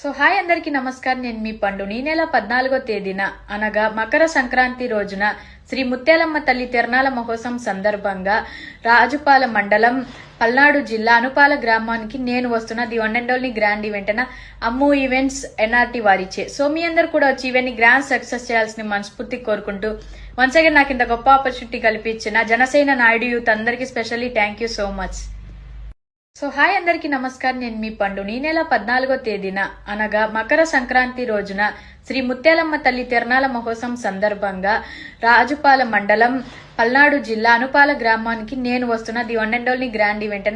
So hi అందరికీ నమస్కారం. నేను మీ పండుని. ఈ నెల 14వ తేదీన అనగా మకర సంక్రాంతి రోజున శ్రీ ముత్యాలమ్మ తల్లి తిరణాల మహోత్సవం సందర్భంగా రాజుపాల మండలం పల్నాడు జిల్లా అనుపాల గ్రామానికి నేను వస్తున్న the one and only grand event Ammu events NRT వారిచే. సో మీ అందరు కూడా వచ్చి ఈవెంట్ గ్రాండ్ సక్సెస్ చేయాల్సిన మనస్ఫూర్తి కోరుకుంటూ వన్స్ అగైన్ నాకు ఇంత గొప్ప ఆపర్చునిటీ కల్పించిన జనసేన నాయుడు యూత్ అందరికీ specially thank you so much. So hi అందరికీ నమస్కారం. నేను మీ పండుని. ఈ నెల 14వ తేదీన అనగా మకర సంక్రాంతి రోజున శ్రీ ముత్యాలమ్మ తల్లి తిరణాల మహోత్సవం సందర్భంగా రాజుపాల మండలం పల్నాడు జిల్లా అనుపాల గ్రామానికి నేను వస్తున్న the one and only grand event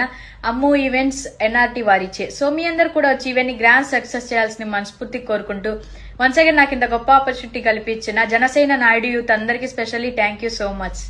Ammu events NRT వారిచే. సో మీ అందరు కూడా వచ్చి ఈవెంట్ గ్రాండ్ సక్సెస్ చేయాల్సిన మనస్ఫూర్తి కోరుకుంటూ వన్స్ అగైన్ నాకు ఇంత గొప్ప ఆపర్చునిటీ కల్పించిన జనసేన నాయుడు యూత్ అందరికీ specially thank you so much.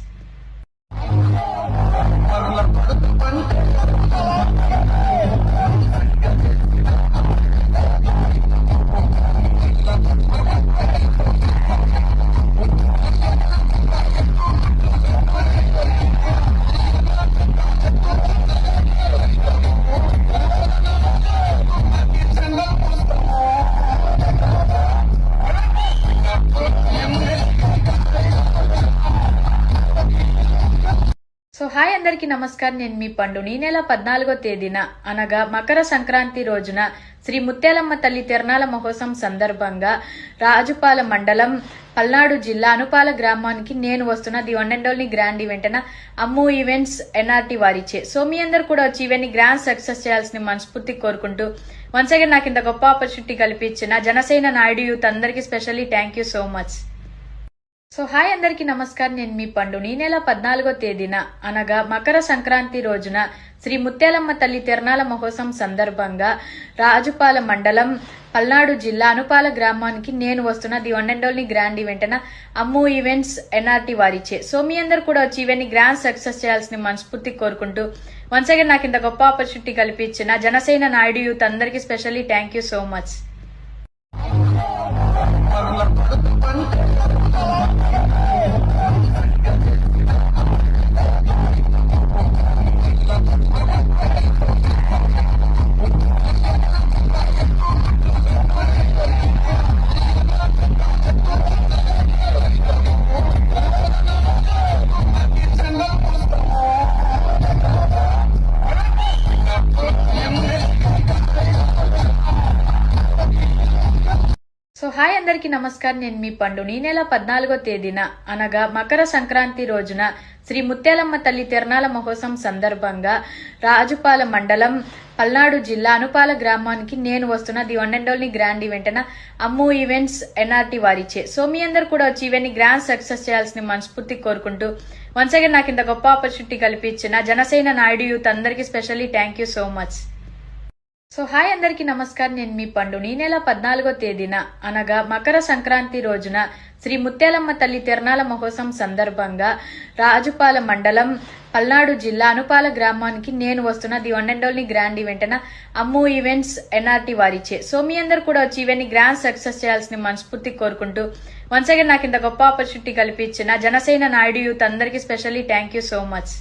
So hi అందరికీ నమస్కారం. నేను మీ పండుని. ఈ నెల 14వ తేదీన అనగా మకర సంక్రాంతి రోజున శ్రీ ముత్యాలమ్మ తల్లి తిరణాల మహోత్సవం సందర్భంగా రాజుపాల మండలం పల్నాడు జిల్లా అనుపాల గ్రామానికి నేను వస్తున్న the one and only grand event Ammu events NRT వారిచే. సో మీ అందరు కూడా వచ్చి ఈవెంట్ గ్రాండ్ సక్సెస్ చేయాల్సిన మనస్ఫూర్తి కోరుకుంటూ వన్స్ అగైన్ నాకు ఇంత గొప్ప ఆపర్చునిటీ కల్పించిన జనసేన నాయుడు యూత్ అందరికీ specially thank you so much. So hi అందరికీ నమస్కారం. నేను మీ పండుని. ఈ నెల 14వ తేదీన అనగా మకర సంక్రాంతి రోజున శ్రీ ముత్యాలమ్మ తల్లి తిరణాల మహోత్సవం సందర్భంగా రాజుపాల మండలం పల్నాడు జిల్లా అనుపాల గ్రామానికి నేను వస్తున్న the one and only grand event Ammu events NRT వారిచే. సో మీ అందరు కూడా వచ్చి ఈవెంట్ గ్రాండ్ సక్సెస్ చేయాల్సిన మనస్ఫూర్తి కోరుకుంటూ వన్స్ అగైన్ నాకు ఇంత గొప్ప ఆపర్చునిటీ కల్పించిన జనసేన నాయుడు యూత్ అందరికీ specially thank you so much. So hi అందరికీ నమస్కారం. నేను మీ పండుని. ఈ నెల 14వ తేదీన అనగా మకర సంక్రాంతి రోజున శ్రీ ముత్యాలమ్మ తల్లి తిరణాల మహోత్సవం సందర్భంగా రాజుపాల మండలం పల్నాడు జిల్లా అనుపాల గ్రామానికి నేను వస్తున్న the one and only grand event Ammu events NRT వారిచే. సో మీ అందరు కూడా వచ్చి ఈవెంట్ గ్రాండ్ సక్సెస్ చేయాల్సిన మనస్ఫూర్తి కోరుకుంటూ వన్స్ అగైన్ నాకు ఇంత గొప్ప ఆపర్చునిటీ కల్పించిన జనసేన నాయుడు యూత్ అందరికీ specially thank you so much. So hi అందరికీ నమస్కారం. నేను మీ పండుని. ఈ నెల 14వ తేదీన అనగా మకర సంక్రాంతి రోజున శ్రీ ముత్యాలమ్మ తల్లి తిరణాల మహోత్సవం సందర్భంగా రాజుపాల మండలం పల్నాడు జిల్లా అనుపాల గ్రామానికి నేను వస్తున్న the one and only grand event Ammu events NRT వారిచే. సో మీ అందరు కూడా వచ్చి ఈవెంట్ గ్రాండ్ సక్సెస్ చేయాల్సిన మనస్ఫూర్తి కోరుకుంటూ వన్స్ అగైన్ నాకు ఇంత గొప్ప ఆపర్చునిటీ కల్పించిన జనసేన నాయుడు యూత్ అందరికీ specially thank you so much.